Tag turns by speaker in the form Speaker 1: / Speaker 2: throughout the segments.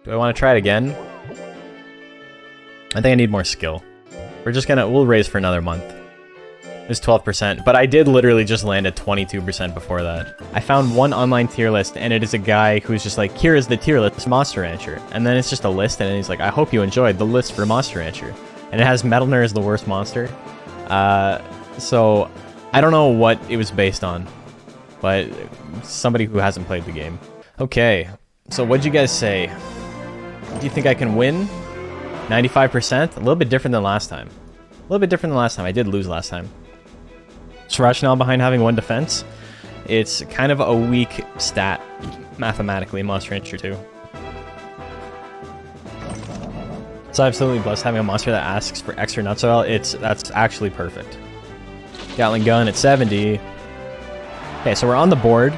Speaker 1: Do I want to try it again? I think I need more skill. We'll raise for another month. It's 12%, but I did literally just land at 22% before that. I found one online tier list, and it is a guy who's just like, here is the tier list, Monster Rancher. And then it's just a list, and he's like, I hope you enjoyed the list for Monster Rancher. And it has Metalner as the worst monster. So I don't know what it was based on, but somebody who hasn't played the game. Okay, so what'd you guys say? Do you think I can win? 95%? A little bit different than last time. A little bit different than last time. I did lose last time. So rationale behind having one defense? It's kind of a weak stat, mathematically, Monster Rancher 2. It's absolutely blessed having a monster that asks for extra nuts oil. That's actually perfect. Gatling gun at 70. Okay, so we're on the board.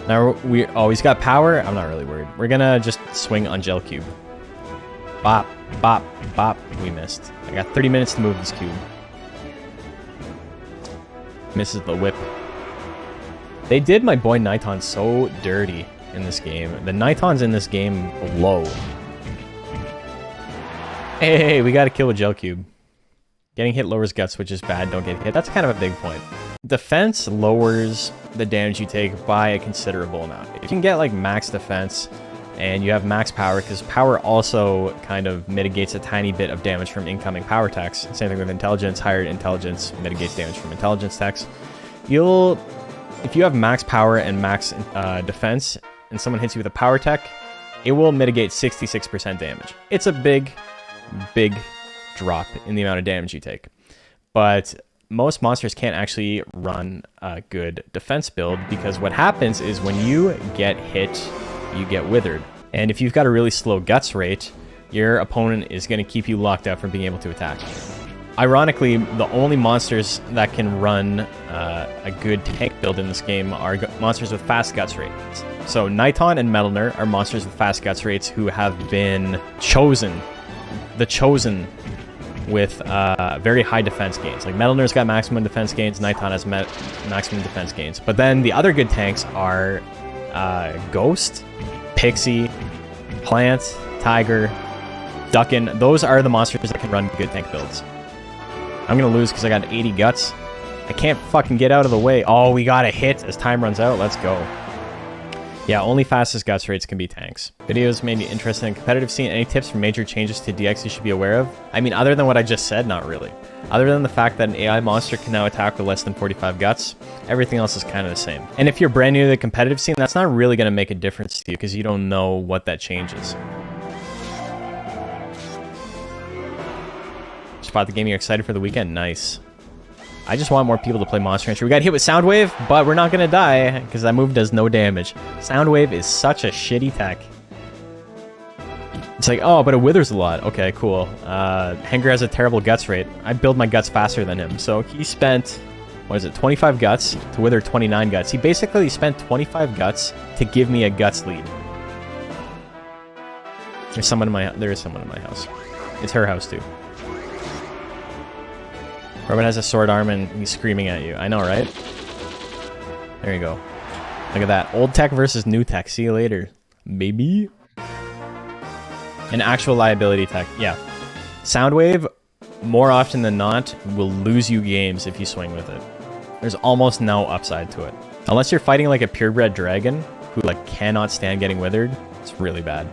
Speaker 1: Now he's got power. I'm not really worried. We're gonna just swing on Jell cube. Bop, bop, bop. We missed. I got 30 minutes to move this cube. Misses the whip. They did my boy Niton so dirty in this game. The Nitons in this game low. Hey, we got to kill with Jell cube. Getting hit lowers guts, which is bad. Don't get hit. That's kind of a big point. Defense lowers the damage you take by a considerable amount. If you can get like max defense and you have max power, because power also kind of mitigates a tiny bit of damage from incoming power attacks. Same thing with intelligence. Higher intelligence mitigates damage from intelligence attacks. If you have max power and max defense and someone hits you with a power tech, it will mitigate 66% damage. It's a big drop in the amount of damage you take. But most monsters can't actually run a good defense build, because what happens is when you get hit, you get withered. And if you've got a really slow guts rate, your opponent is going to keep you locked out from being able to attack. Ironically, the only monsters that can run a good tank build in this game are monsters with fast guts rates. So Niton and Metalner are monsters with fast guts rates who have been chosen with very high defense gains. Like Metalner's got maximum defense gains, Niton has maximum defense gains. But then the other good tanks are Ghost, Pixie, Plant, Tiger, Duckin. Those are the monsters that can run good tank builds. I'm gonna lose because I got 80 guts. I can't fucking get out of the way. Oh, we got a hit as time runs out. Let's go. Yeah, only fastest guts rates can be tanks. Videos made me interested in competitive scene. Any tips for major changes to DX you should be aware of? I mean, other than what I just said, not really. Other than the fact that an AI monster can now attack with less than 45 guts, everything else is kind of the same. And if you're brand new to the competitive scene, that's not really going to make a difference to you because you don't know what that changes. Spot the game, you're excited for the weekend? Nice. I just want more people to play Monster Rancher. We got hit with Soundwave, but we're not going to die because that move does no damage. Soundwave is such a shitty tech. It's like, oh, but it withers a lot. Okay, cool. Henger has a terrible guts rate. I build my guts faster than him. So he spent, 25 guts to wither 29 guts. He basically spent 25 guts to give me a guts lead. There is someone in my house. It's her house too. Robin has a sword arm and he's screaming at you. I know, right? There you go. Look at that. Old tech versus new tech. See you later, baby. An actual liability tech. Yeah. Soundwave, more often than not, will lose you games if you swing with it. There's almost no upside to it. Unless you're fighting like a purebred dragon who like cannot stand getting withered, it's really bad.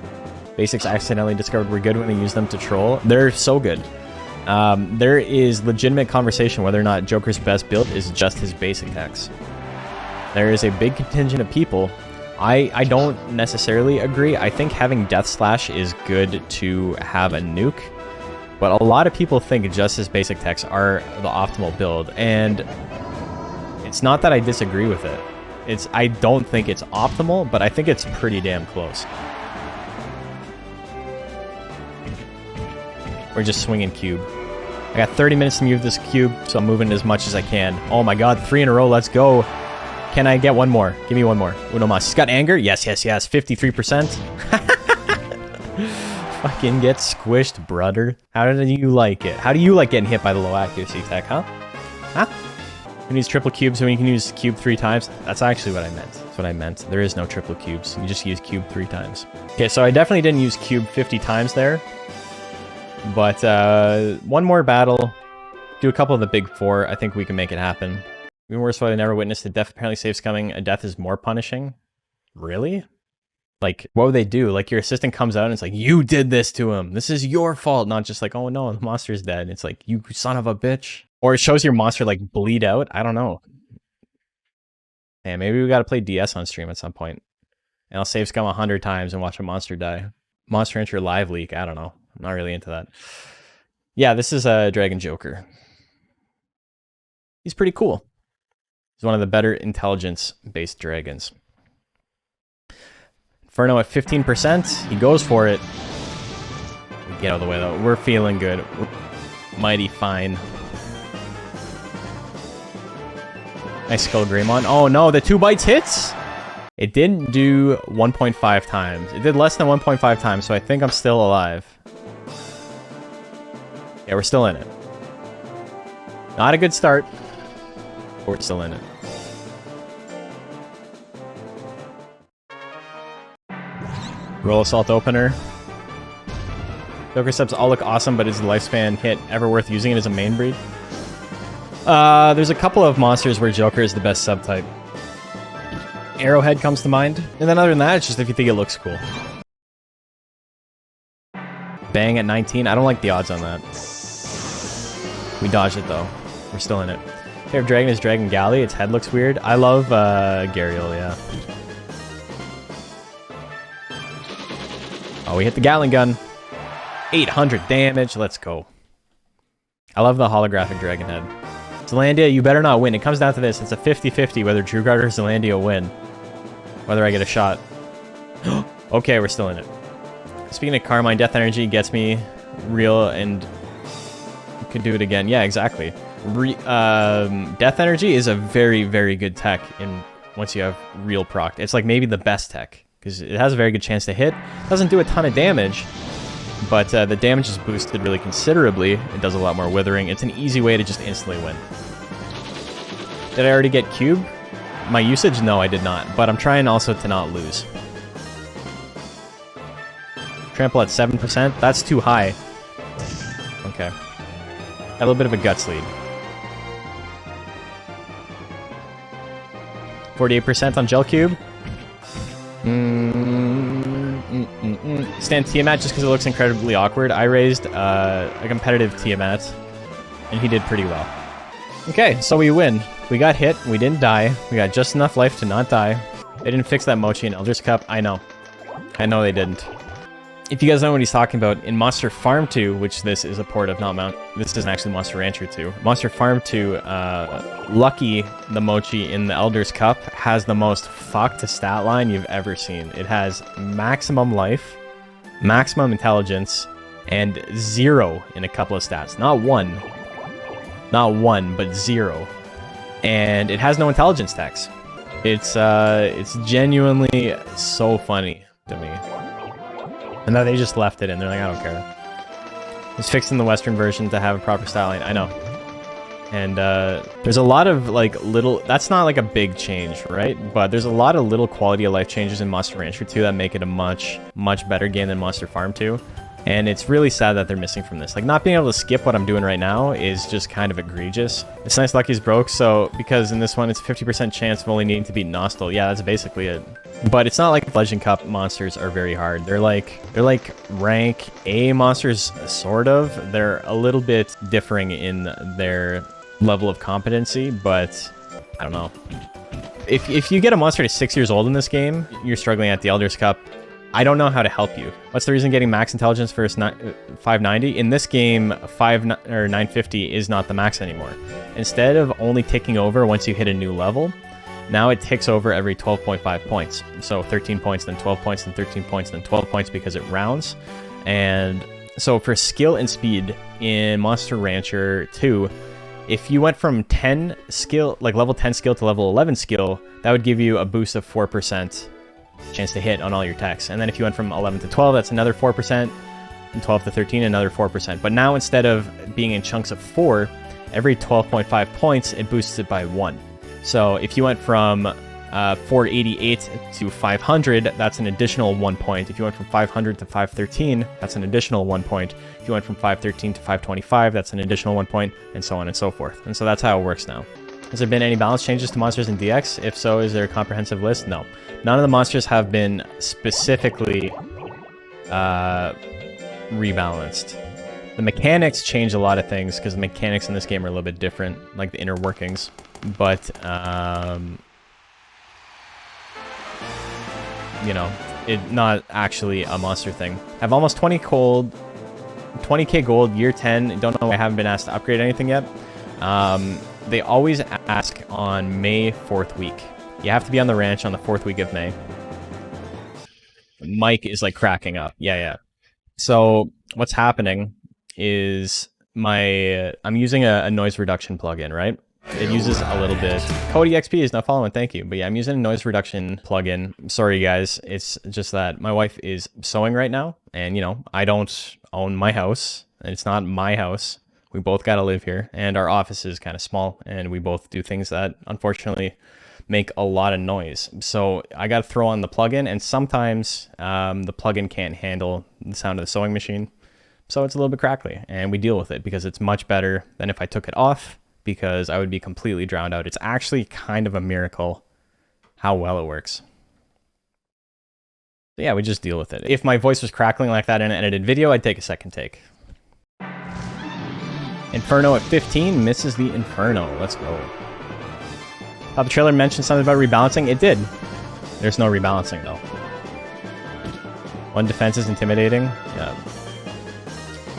Speaker 1: Basics I accidentally discovered were good when I used them to troll. They're so good. There is legitimate conversation whether or not Joker's best build is just his basic attacks. There is a big contingent of people. I don't necessarily agree. I think having Death Slash is good to have a nuke, but a lot of people think just his basic attacks are the optimal build, and it's not that I disagree with it. I don't think it's optimal, but I think it's pretty damn close. We're just swinging cube. I got 30 minutes to move this cube, so I'm moving as much as I can. Oh my god, 3 in a row, let's go. Can I get one more? Give me one more. Uno mas. He's got anger? Yes, yes, yes. 53%. Fucking get squished, brother. How did you like it? How do you like getting hit by the low accuracy tech, huh? Huh? Who needs triple cubes when you can use cube 3 times? That's actually what I meant. That's what I meant. There is no triple cubes. You just use cube 3 times. Okay, so I definitely didn't use cube 50 times there. But one more battle. Do a couple of the big 4. I think we can make it happen. Even worse, what I never witnessed. A death apparently saves coming. A death is more punishing. Really? Like, what would they do? Like, your assistant comes out and it's like, you did this to him. This is your fault. Not just like, oh no, the monster's dead. It's like, you son of a bitch. Or it shows your monster, like, bleed out. I don't know. Yeah, maybe we gotta play DS on stream at some point. And I'll save scum 100 times and watch a monster die. Monster Enter live leak. I don't know. I'm not really into that. Yeah, this is a Dragon Joker. He's pretty cool. He's one of the better intelligence-based dragons. Fernando at 15%. He goes for it. Get out of the way, though. We're feeling good. We're mighty fine. Nice Skull Greymon. Oh no, the 2 bites hits? It didn't do 1.5 times. It did less than 1.5 times, so I think I'm still alive. Yeah, we're still in it. Not a good start, but we're still in it. Roll Assault Opener. Joker subs all look awesome, but is the lifespan hit ever worth using it as a main breed? There's a couple of monsters where Joker is the best subtype. Arrowhead comes to mind. And then other than that, it's just if you think it looks cool. Bang at 19. I don't like the odds on that. We dodged it though. We're still in it. Favorite dragon is Dragon Galley. Its head looks weird. I love Gariel, yeah. Oh, we hit the Gatling gun. 800 damage. Let's go. I love the holographic dragon head. Zealandia, you better not win. It comes down to this. It's a 50-50 whether Trueguard or Zealandia win. Whether I get a shot. Okay, we're still in it. Speaking of Carmine, Death Energy gets me real and could do it again. Yeah, exactly. Death Energy is a very, very good tech in once you have real proc. It's like maybe the best tech because it has a very good chance to hit. Doesn't do a ton of damage, but the damage is boosted really considerably. It does a lot more withering. It's an easy way to just instantly win. Did I already get cube? My usage? No, I did not. But I'm trying also to not lose. Trample at 7%? That's too high. Okay. Got a little bit of a guts lead. 48% on Jell Cube. Stand Tiamat just because it looks incredibly awkward. I raised a competitive Tiamat, and he did pretty well. Okay, so we win. We got hit, we didn't die, we got just enough life to not die. They didn't fix that Mochi in Elder's Cup, I know. I know they didn't. If you guys know what he's talking about, in Monster Farm 2, which this is a port of, this isn't actually Monster Rancher 2. Monster Farm 2, Lucky, the Mochi in the Elder's Cup, has the most fucked stat line you've ever seen. It has maximum life, maximum intelligence, and 0 in a couple of stats. Not 1. Not 1, but 0. And it has no intelligence tax. It's genuinely so funny to me. And then they just left it in. They're like, I don't care. It's fixed in the Western version to have a proper style line. I know. And there's a lot of like little... That's not like a big change, right? But there's a lot of little quality of life changes in Monster Rancher 2 that make it a much, much better game than Monster Farm 2. And it's really sad that they're missing from this. Like, not being able to skip what I'm doing right now is just kind of egregious. It's nice Lucky's broke, so... Because in this one, it's a 50% chance of only needing to beat Nostal. Yeah, that's basically it. But it's not like Legend Cup monsters are very hard. They're like rank A monsters, sort of. They're a little bit differing in their level of competency, but... I don't know. If you get a monster to 6 years old in this game, you're struggling at the Elder's Cup. I don't know how to help you. What's the reason getting max intelligence for 590? In this game, 950 is not the max anymore. Instead of only ticking over once you hit a new level, now it ticks over every 12.5 points. So 13 points, then 12 points, then 13 points, then 12 points because it rounds. And so for skill and speed in Monster Rancher 2, if you went from 10 skill, like level 10 skill to level 11 skill, that would give you a boost of 4% chance to hit on all your techs. And then if you went from 11 to 12, that's another 4%, and 12 to 13, another 4%. But now instead of being in chunks of 4, every 12.5 points, it boosts it by 1. So if you went from 488 to 500, that's an additional 1 point. If you went from 500 to 513, that's an additional 1 point. If you went from 513 to 525, that's an additional 1 point, and so on and so forth. And so that's how it works now. Has there been any balance changes to monsters in DX? If so, is there a comprehensive list? No. None of the monsters have been specifically rebalanced. The mechanics change a lot of things, because the mechanics in this game are a little bit different, like the inner workings. But, you know, it's not actually a monster thing. I have almost 20k gold, year 10. Don't know, I haven't been asked to upgrade anything yet. They always ask on May 4th week. You have to be on the ranch on the 4th week of May. Mike is like cracking up. Yeah. So what's happening is I'm using a noise reduction plugin, right? It uses a little bit. Cody XP is not following, thank you. But yeah, I'm using a noise reduction plugin. Sorry guys, it's just that my wife is sewing right now, and you know, I don't own my house, and it's not my house. We both gotta live here, and our office is kind of small, and we both do things that unfortunately make a lot of noise. So I gotta throw on the plugin, and sometimes the plugin can't handle the sound of the sewing machine. So it's a little bit crackly, and we deal with it because it's much better than if I took it off, because I would be completely drowned out. It's actually kind of a miracle how well it works. So yeah, we just deal with it. If my voice was crackling like that in an edited video, I'd take a second take. Inferno at 15 misses the Inferno. Let's go. Thought the trailer mentioned something about rebalancing. It did. There's no rebalancing though. One defense is intimidating. Yeah.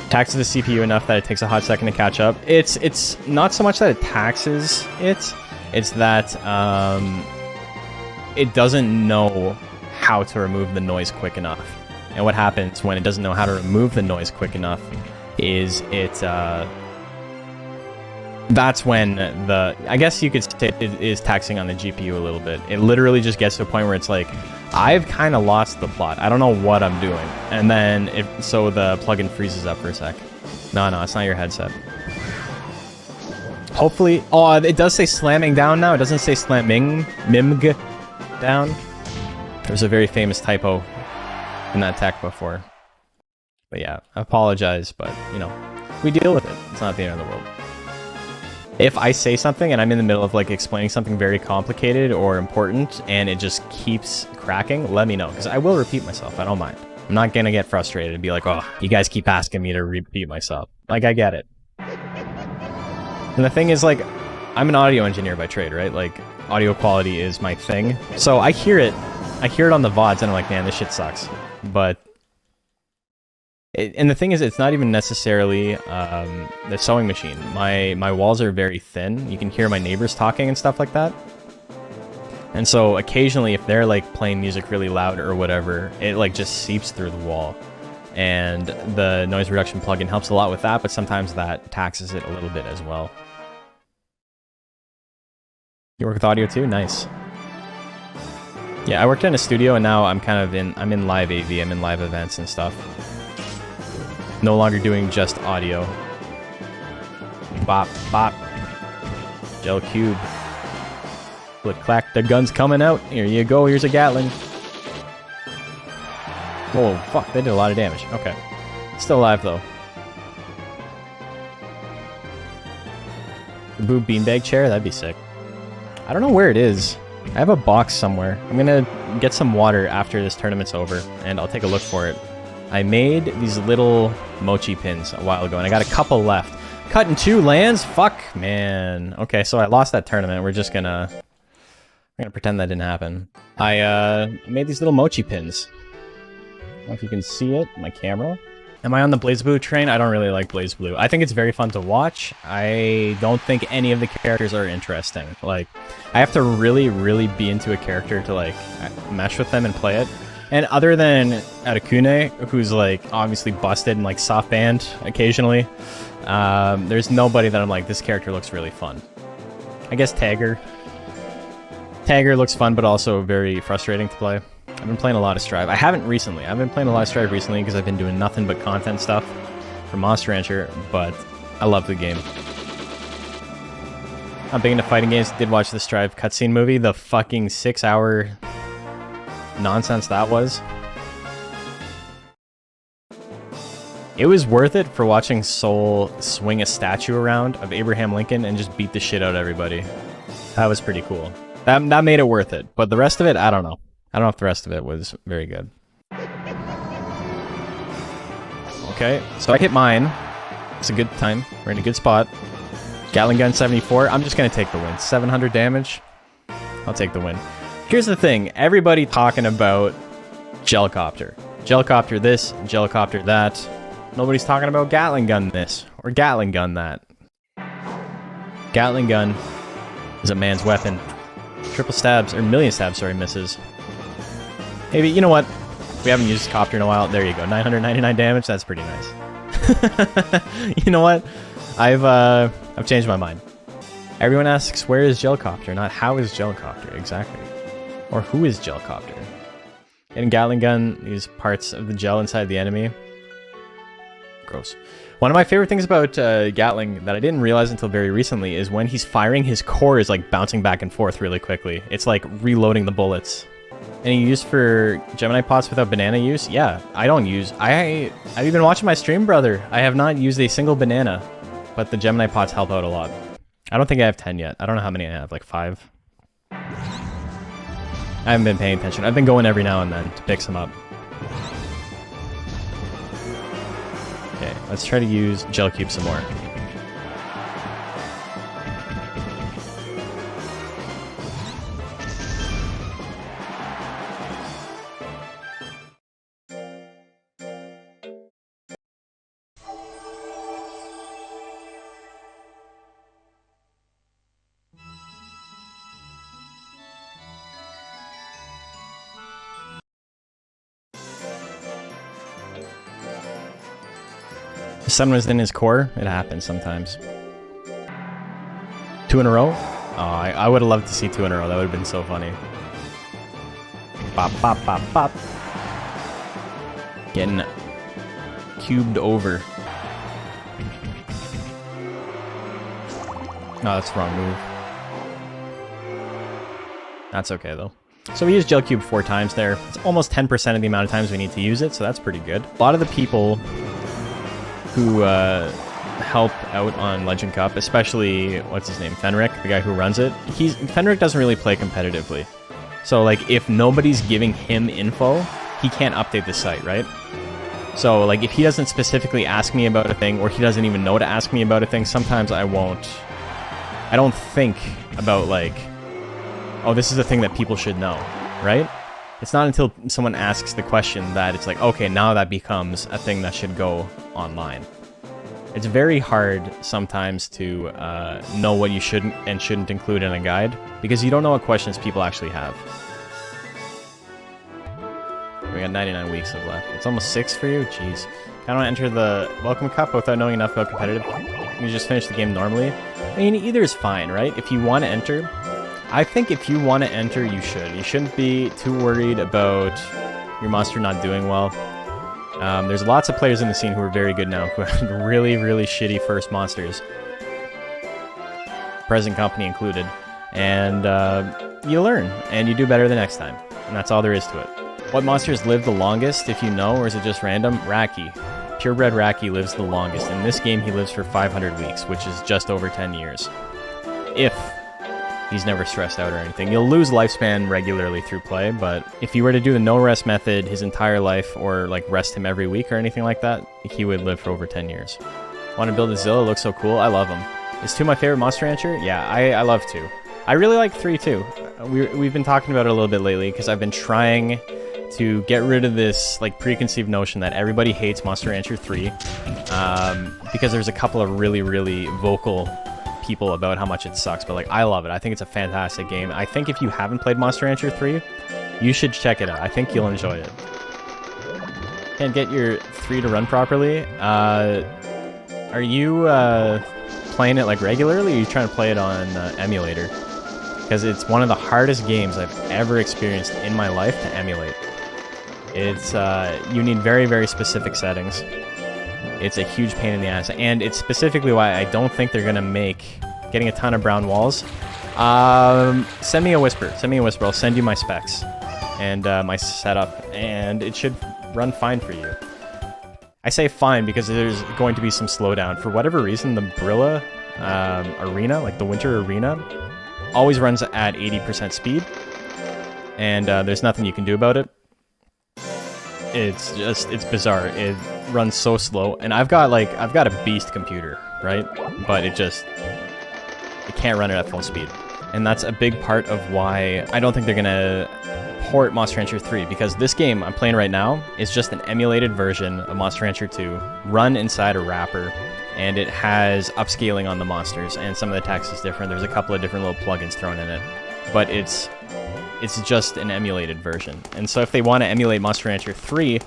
Speaker 1: Taxes the CPU enough that it takes a hot second to catch up. It's not so much that it taxes it, it's that it doesn't know how to remove the noise quick enough. And what happens when it doesn't know how to remove the noise quick enough is that's when I guess you could say it is taxing on the GPU a little bit. It literally just gets to a point where it's like, I've kind of lost the plot. I don't know what I'm doing. And then so the plugin freezes up for a sec. No, it's not your headset. Hopefully, oh, it does say slamming down now. It doesn't say slamming down. There's a very famous typo in that tech before. But yeah, I apologize, but you know, we deal with it. It's not the end of the world. If I say something and I'm in the middle of like explaining something very complicated or important and it just keeps cracking, let me know, because I will repeat myself. I don't mind. I'm not gonna get frustrated and be like, oh, you guys keep asking me to repeat myself. Like, I get it. And the thing is, like, I'm an audio engineer by trade, right? Like, audio quality is my thing. So I hear it on the VODs and I'm like, man, this shit sucks. But and the thing is, it's not even necessarily the sewing machine. My walls are very thin. You can hear my neighbors talking and stuff like that. And so occasionally, if they're like playing music really loud or whatever, it like just seeps through the wall. And the noise reduction plugin helps a lot with that, but sometimes that taxes it a little bit as well. You work with audio too? Nice. Yeah, I worked in a studio and now I'm in live AV, I'm in live events and stuff. No longer doing just audio. Bop, bop. Jell cube. Click, clack, the gun's coming out. Here you go, here's a Gatling. Oh, fuck, they did a lot of damage. Okay. Still alive, though. The Boo beanbag chair? That'd be sick. I don't know where it is. I have a box somewhere. I'm gonna get some water after this tournament's over, and I'll take a look for it. I made these little mochi pins a while ago, and I got a couple left. Cut in 2 lands? Fuck, man. Okay, so I lost that tournament. I'm gonna pretend that didn't happen. I made these little mochi pins. I don't know if you can see it, my camera. Am I on the BlazBlue train? I don't really like BlazBlue. I think it's very fun to watch. I don't think any of the characters are interesting. Like, I have to really, really be into a character to like mesh with them and play it. And other than Arakune, who's like obviously busted and like soft banned occasionally, there's nobody that I'm like, this character looks really fun. I guess Tagger. Tagger looks fun, but also very frustrating to play. I've been playing a lot of Strive. I haven't recently. I've been playing a lot of Strive recently because I've been doing nothing but content stuff for Monster Rancher, but I love the game. I'm big into fighting games. Did watch the Strive cutscene movie. The fucking 6-hour nonsense that was. It was worth it for watching Soul swing a statue around of Abraham Lincoln and just beat the shit out of everybody. That was pretty cool. That made it worth it. But the rest of it, I don't know. I don't know if the rest of it was very good. Okay, so I hit mine. It's a good time. We're in a good spot. Gatling gun 74. I'm just going to take the win. 700 damage. I'll take the win. Here's the thing. Everybody talking about Jellcopter. Jellcopter this, Jellcopter that. Nobody's talking about Gatling gun this or Gatling gun that. Gatling gun is a man's weapon. Triple stabs, or million stabs, sorry, misses. Maybe, you know what? We haven't used Copter in a while. There you go. 999 damage. That's pretty nice. You know what? I've changed my mind. Everyone asks, where is Jellcopter? Not how is Jellcopter, exactly. Or who is Jellcopter? In Gatling gun, these parts of the gel inside the enemy. Gross. One of my favorite things about Gatling that I didn't realize until very recently is when he's firing, his core is like bouncing back and forth really quickly. It's like reloading the bullets. Any use for Gemini pots without banana use? Yeah, I don't use... I've been watching my stream, brother. I have not used a single banana, but the Gemini pots help out a lot. I don't think I have 10 yet. I don't know how many I have, like 5? I haven't been paying attention. I've been going every now and then to pick some up. Okay, let's try to use Gel Cube some more. The sun was in his core. It happens sometimes. 2 in a row? Oh, I would have loved to see 2 in a row. That would have been so funny. Bop, bop, bop, bop. Getting cubed over. Oh, that's the wrong move. That's okay, though. So we used Gel Cube 4 times there. It's almost 10% of the amount of times we need to use it, so that's pretty good. A lot of the people who help out on Legend Cup, especially, what's his name, Fenric, the guy who runs it. Fenric doesn't really play competitively. So, like, if nobody's giving him info, he can't update the site, right? So, like, if he doesn't specifically ask me about a thing, or he doesn't even know to ask me about a thing, sometimes I don't think about, like, oh, this is a thing that people should know, right? It's not until someone asks the question that it's like, okay, now that becomes a thing that should go online. It's very hard sometimes to know what you shouldn't and shouldn't include in a guide, because you don't know what questions people actually have. We got 99 weeks of left. It's almost 6 for you? Jeez. I don't enter the Welcome Cup without knowing enough about competitive. You just finish the game normally. I mean, either is fine, right? If you want to enter... I think if you want to enter, you should. You shouldn't be too worried about your monster not doing well. There's lots of players in the scene who are very good now, who had really, really shitty first monsters. Present company included. And you learn, and you do better the next time. And that's all there is to it. What monsters live the longest, if you know, or is it just random? Raki. Purebred Raki lives the longest. In this game, he lives for 500 weeks, which is just over 10 years. If he's never stressed out or anything. You'll lose lifespan regularly through play, but if you were to do the no rest method his entire life, or like rest him every week or anything like that, he would live for over 10 years. Want to build a Zilla? Looks so cool. I love him. Is 2 my favorite Monster Rancher? Yeah, I love 2. I really like 3 too. We've been talking about it a little bit lately because I've been trying to get rid of this like preconceived notion that everybody hates Monster Rancher 3 because there's a couple of really, really vocal people about how much it sucks, but like I love it. I think it's a fantastic game. I think if you haven't played Monster Rancher 3, you should check it out. I think you'll enjoy it. Can't get your 3 to run properly. Are you playing it like regularly, or are you trying to play it on emulator? Because it's one of the hardest games I've ever experienced in my life to emulate. It's you need very, very specific settings. It's a huge pain in the ass, and it's specifically why I don't think they're gonna make getting a ton of brown walls, send me a whisper. Send me a whisper. I'll send you my specs and my setup, and it should run fine for you. I say fine because there's going to be some slowdown. For whatever reason, the Brilla arena, like the winter arena, always runs at 80% speed, and there's nothing you can do about it. It's bizarre. It runs so slow, and I've got a beast computer, right? But it can't run it at full speed. And that's a big part of why I don't think they're gonna port Monster Rancher 3, because this game I'm playing right now is just an emulated version of Monster Rancher 2 run inside a wrapper, and it has upscaling on the monsters, and some of the text is different. There's a couple of different little plugins thrown in it, but it's just an emulated version. And so if they want to emulate Monster Rancher 3,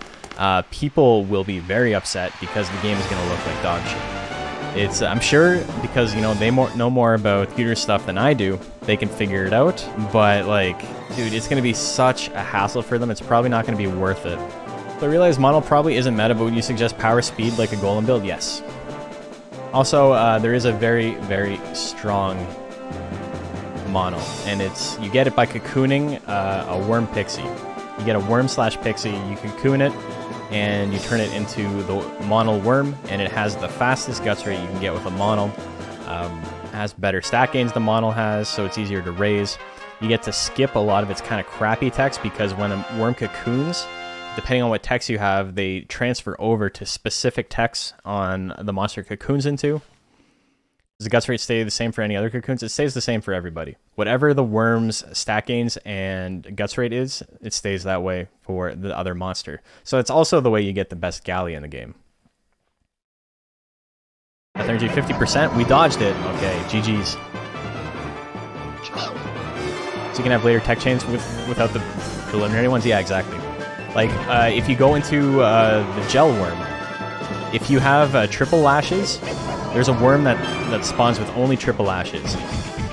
Speaker 1: people will be very upset because the game is going to look like dog shit. I'm sure, because, you know, they know more about computer stuff than I do, they can figure it out, but, like, dude, it's going to be such a hassle for them, it's probably not going to be worth it. So I realize model probably isn't meta, but would you suggest power speed like a golem build? Yes. Also, there is a very, very strong mono, and you get it by cocooning a worm pixie. You get a worm/pixie, you cocoon it, and you turn it into the mono worm, and it has the fastest guts rate you can get with a mono. Has better stat gains than mono has, so it's easier to raise. You get to skip a lot of its kind of crappy text, because when a worm cocoons, depending on what text you have, they transfer over to specific texts on the monster cocoons into. Does the guts rate stay the same for any other cocoons? It stays the same for everybody. Whatever the worm's stat gains and guts rate is, it stays that way for the other monster. So it's also the way you get the best galley in the game. Death energy 50%. We dodged it. Okay, GG's. So you can have later tech chains without the preliminary ones? Yeah, exactly. Like, if you go into the Jell worm, if you have triple lashes, there's a worm that spawns with only triple lashes,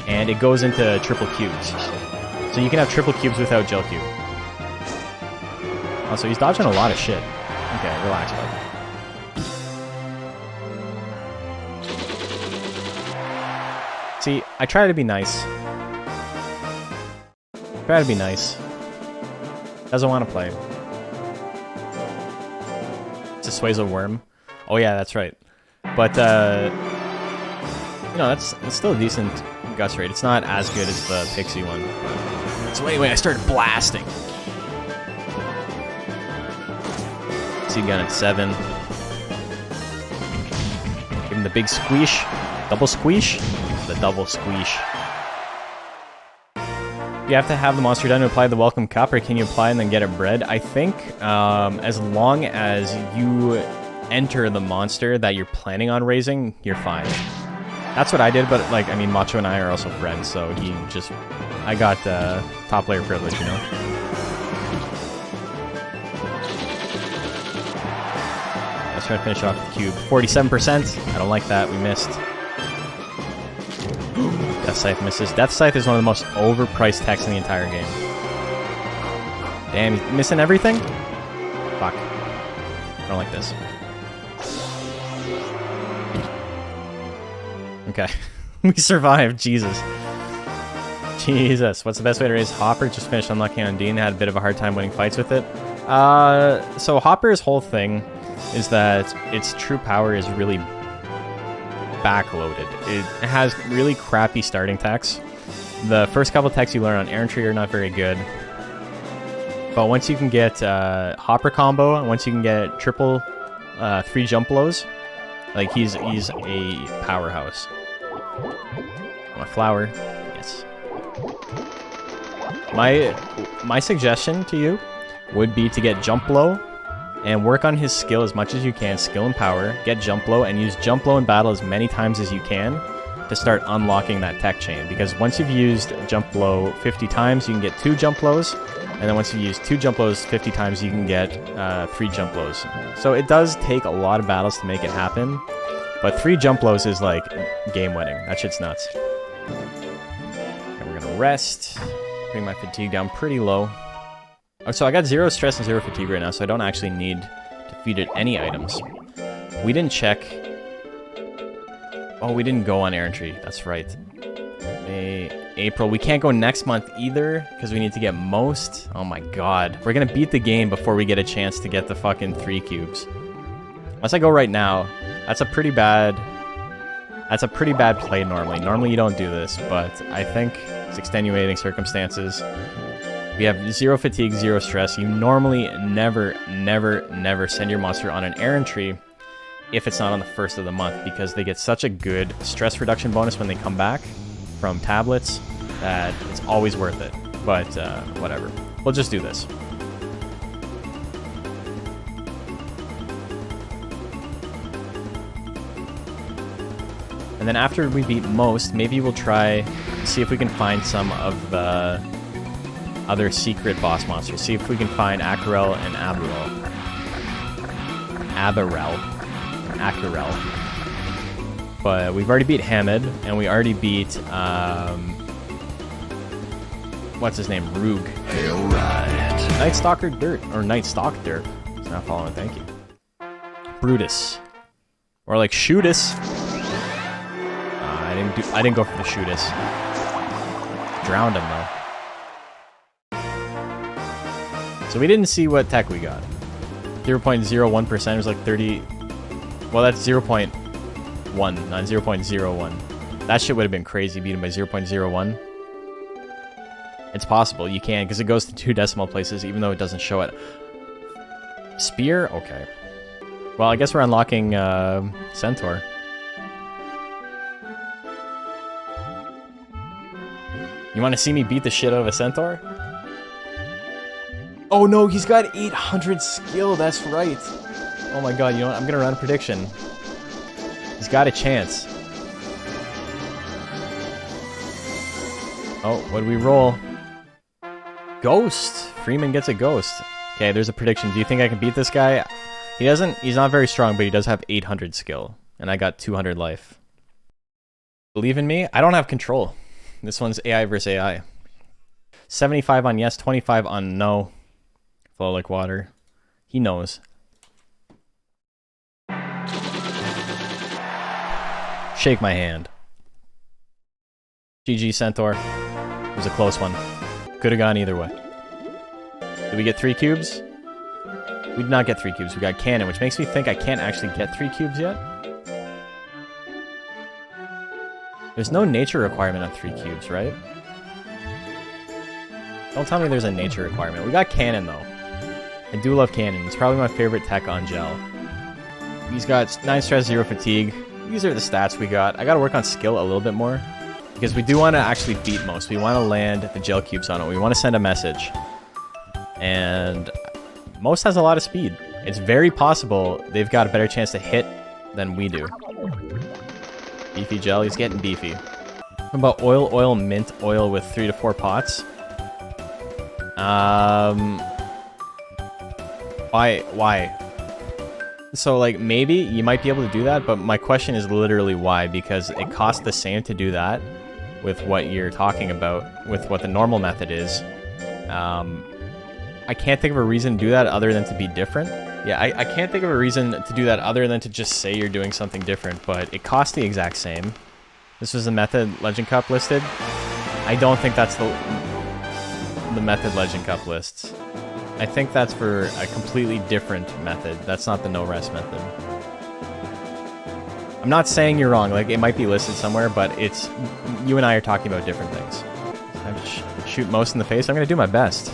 Speaker 1: and it goes into triple cubes. So you can have triple cubes without Jell cube. Also, he's dodging a lot of shit. Okay, relax, bud. See, I try to be nice. Try to be nice. Doesn't want to play. It's a Suezo worm. Oh yeah, that's right. But, you know, it's still a decent guts rate. It's not as good as the Pixie one. So anyway, I started blasting. See gun at 7. Give him the big squish. Double squish? The double squish. You have to have the monster done to apply the welcome cup, or can you apply and then get it bred? I think as long as you enter the monster that you're planning on raising, you're fine. That's what I did, but, like, I mean, Macho and I are also friends, so I got top player privilege, you know? Let's try to finish off the cube. 47%. I don't like that. We missed. Death Scythe misses. Death Scythe is one of the most overpriced techs in the entire game. Damn, he's missing everything? Fuck. I don't like this. Okay. We survived. Jesus. Jesus. What's the best way to raise Hopper? Just finished unlucky on Dean. Had a bit of a hard time winning fights with it. So Hopper's whole thing is that its true power is really backloaded. It has really crappy starting techs. The first couple techs you learn on Errant Tree are not very good. But once you can get Hopper combo, once you can get triple 3 jump blows, like he's a powerhouse. My flower, yes. My suggestion to you would be to get jump blow and work on his skill as much as you can, skill and power, get jump blow, and use jump blow in battle as many times as you can to start unlocking that tech chain. Because once you've used jump blow 50 times, you can get 2 jump blows, and then once you use 2 jump blows 50 times, you can get 3 jump blows. So it does take a lot of battles to make it happen, but 3 jump blows is like game winning. That shit's nuts. And we're gonna rest, bring my fatigue down pretty low. Oh, so I got 0 stress and 0 fatigue right now, so I don't actually need to feed it any items. We didn't check Oh, we didn't go on errantry. That's right. May, April. We can't go next month either because we need to get most. Oh my god. We're gonna beat the game before we get a chance to get the fucking 3 cubes. Unless I go right now. That's a pretty bad play normally. Normally you don't do this, but I think it's extenuating circumstances. We have 0 fatigue, 0 stress. You normally never send your monster on an errantry if it's not on the 1st of the month, because they get such a good stress reduction bonus when they come back from tablets that it's always worth it. But whatever. We'll just do this. And then after we beat most, maybe we'll try see if we can find some of the other secret boss monsters. See if we can find Acarel and Acarel. But we've already beat Hamid, and we already beat what's his name? Roog. Alright. Night Stalker Dirt, or Night Stalk Dirt. It's not following, thank you. Brutus. Or like Shootus. I didn't go for the Shootus. Drowned him though. So we didn't see what tech we got. 0.01% was like 30. Well, that's 0.1, not 0.01. That shit would have been crazy, beaten by 0.01. It's possible, you can, because it goes to 2 decimal places, even though it doesn't show it. Spear? Okay. Well, I guess we're unlocking Centaur. You want to see me beat the shit out of a Centaur? Oh no, he's got 800 skill, that's right. Oh my god, you know what? I'm gonna run a prediction. He's got a chance. Oh, what do we roll? Ghost! Freeman gets a ghost. Okay, there's a prediction. Do you think I can beat this guy? He's not very strong, but he does have 800 skill. And I got 200 life. Believe in me? I don't have control. This one's AI versus AI. 75 on yes, 25 on no. Flow like water. He knows. Shake my hand. GG Centaur. It was a close one. Could have gone either way. Did we get 3 cubes? We did not get 3 cubes. We got cannon, which makes me think I can't actually get 3 cubes yet. There's no nature requirement on 3 cubes, right? Don't tell me there's a nature requirement. We got cannon, though. I do love cannon. It's probably my favorite tech on Jell. He's got 9 stress, 0 fatigue. These are the stats we got. I gotta work on skill a little bit more, because we do want to actually beat most. We want to land the Jell cubes on it. We want to send a message. And most has a lot of speed. It's very possible they've got a better chance to hit than we do. Beefy Jell, he's getting beefy. How about oil, mint, oil with 3 to 4 pots? Why? So, like, maybe you might be able to do that, but my question is literally why, because it costs the same to do that with what you're talking about, with what the normal method is. I can't think of a reason to do that other than to be different. Yeah, I can't think of a reason to do that other than to just say you're doing something different, but it costs the exact same. This was the method Legend Cup listed. I don't think that's the method Legend Cup lists. I think that's for a completely different method. That's not the no-rest method. I'm not saying you're wrong, like it might be listed somewhere, but it's, you and I are talking about different things. I have to shoot most in the face. I'm gonna do my best.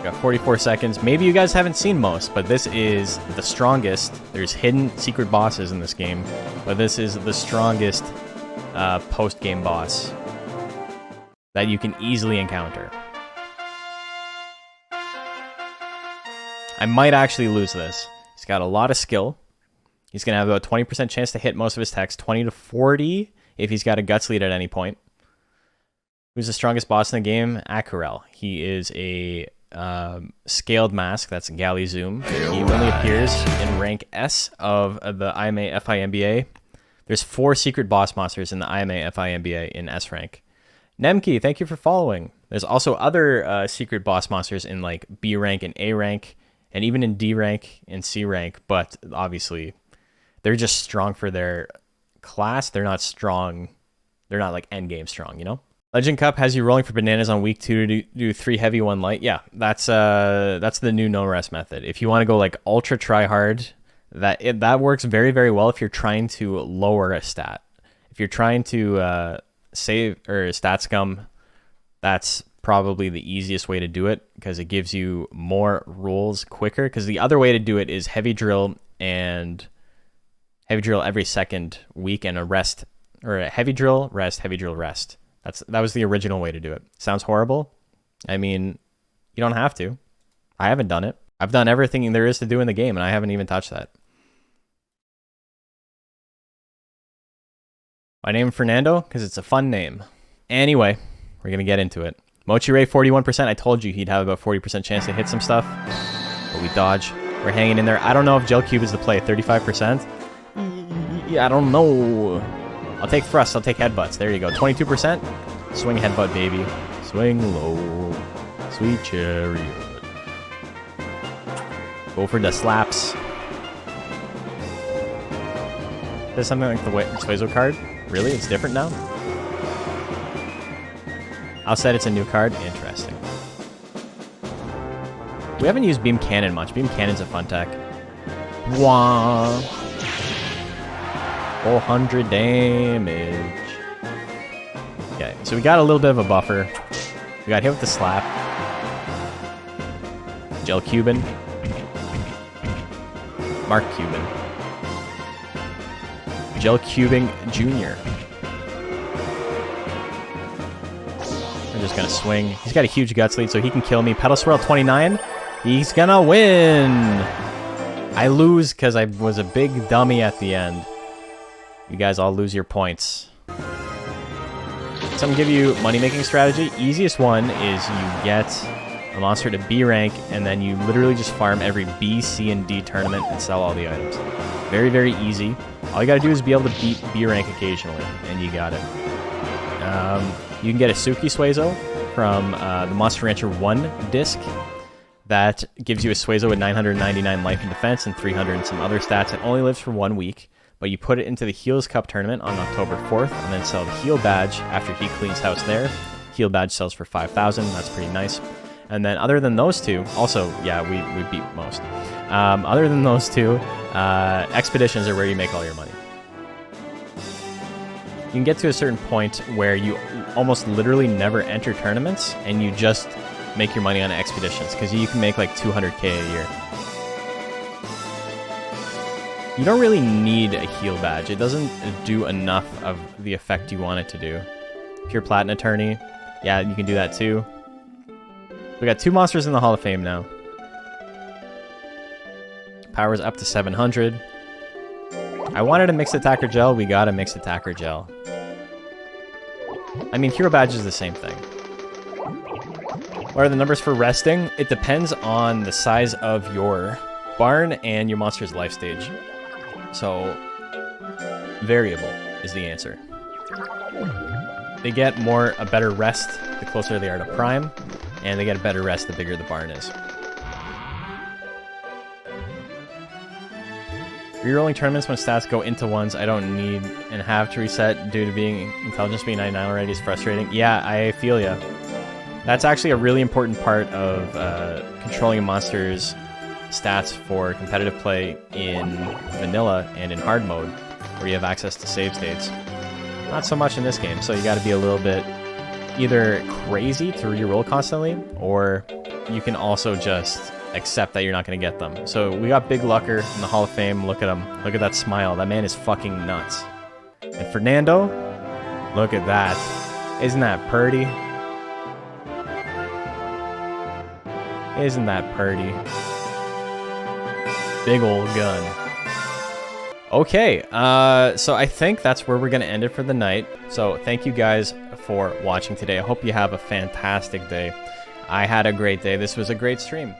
Speaker 1: Got 44 seconds. Maybe you guys haven't seen most, but this is the strongest. There's hidden secret bosses in this game, but this is the strongest post-game boss that you can easily encounter. I might actually lose this. He's got a lot of skill. He's going to have about a 20% chance to hit most of his techs, 20 to 40 if he's got a guts lead at any point. Who's the strongest boss in the game? Acarel. He is a scaled mask. That's Galley Zoom. He only appears in rank S of the IMA FIMBA. There's 4 secret boss monsters in the IMA FIMBA in S rank. Nemki, thank you for following. There's also other secret boss monsters in like B rank and A rank, and even in D rank and C rank, but obviously they're just strong for their class, they're not strong. They're not like end game strong, you know? Legend Cup has you rolling for bananas on week 2 to do 3 heavy, 1 light. Yeah, that's the new no rest method. If you want to go like ultra try hard, that works very, very well if you're trying to lower a stat. If you're trying to save or stat scum, that's probably the easiest way to do it because it gives you more rolls quicker. Because the other way to do it is heavy drill and heavy drill every second week and a rest, or a heavy drill, rest, heavy drill, rest. That was the original way to do it. Sounds horrible. I mean, you don't have to. I haven't done it. I've done everything there is to do in the game, and I haven't even touched that. I named Fernando because it's a fun name. Anyway, we're going to get into it. Mochi Ray, 41%. I told you he'd have about 40% chance to hit some stuff, but we dodge. We're hanging in there. I don't know if Jell Cube is the play. 35%? Yeah, I don't know. I'll take thrusts. I'll take headbutts. There you go. 22%. Swing headbutt, baby. Swing low. Sweet chariot. Go for the slaps. There's something like the Suezo card. Really? It's different now? Outside it's a new card. Interesting. We haven't used Beam Cannon much. Beam Cannon's a fun tech. Wah. 400 damage. Okay, so we got a little bit of a buffer. We got hit with the slap. Jell Cuban. Mark Cuban. Jell Cubing Jr. I'm just gonna swing. He's got a huge guts lead, so he can kill me. Pedal Swirl 29. He's gonna win! I lose because I was a big dummy at the end. You guys all lose your points. So I'm gonna give you money-making strategy. Easiest one is you get a monster to B rank, and then you literally just farm every B, C, and D tournament and sell all the items. Very, very easy. All you gotta do is be able to beat B rank occasionally, and you got it. You can get a Suki Suezo from the Monster Rancher 1 disc. That gives you a Suezo with 999 life and defense and 300 and some other stats. It only lives for 1 week. But you put it into the Heels Cup tournament on October 4th, and then sell the Heal Badge after he cleans house there. Heal Badge sells for 5,000. That's pretty nice. And then other than those two, also, yeah, we beat most. Other than those two, expeditions are where you make all your money. You can get to a certain point where you almost literally never enter tournaments, and you just make your money on expeditions, because you can make like 200k a year. You don't really need a heal badge. It doesn't do enough of the effect you want it to do. Pure Platinum Attorney. Yeah, you can do that too. We got 2 monsters in the Hall of Fame now. Power's up to 700. I wanted a Mixed Attacker Jell. We got a Mixed Attacker Jell. I mean, Hero Badge is the same thing. What are the numbers for resting? It depends on the size of your barn and your monster's life stage. So, variable is the answer. They get a better rest the closer they are to prime, and they get a better rest the bigger the barn is. Rerolling tournaments when stats go into ones I don't need and have to reset due to being intelligence being 99 already is frustrating. Yeah, I feel ya. That's actually a really important part of controlling a monster's stats for competitive play in vanilla and in hard mode, where you have access to save states. Not so much in this game, so you gotta be a little bit either crazy to reroll constantly, or you can also just accept that you're not gonna get them. So we got Big Lucker in the Hall of Fame. Look at him. Look at that smile. That man is fucking nuts. And Fernando, look at that. Isn't that purty? Isn't that purty? Big old gun. Okay, so I think that's where we're going to end it for the night. So thank you guys for watching today. I hope you have a fantastic day. I had a great day. This was a great stream.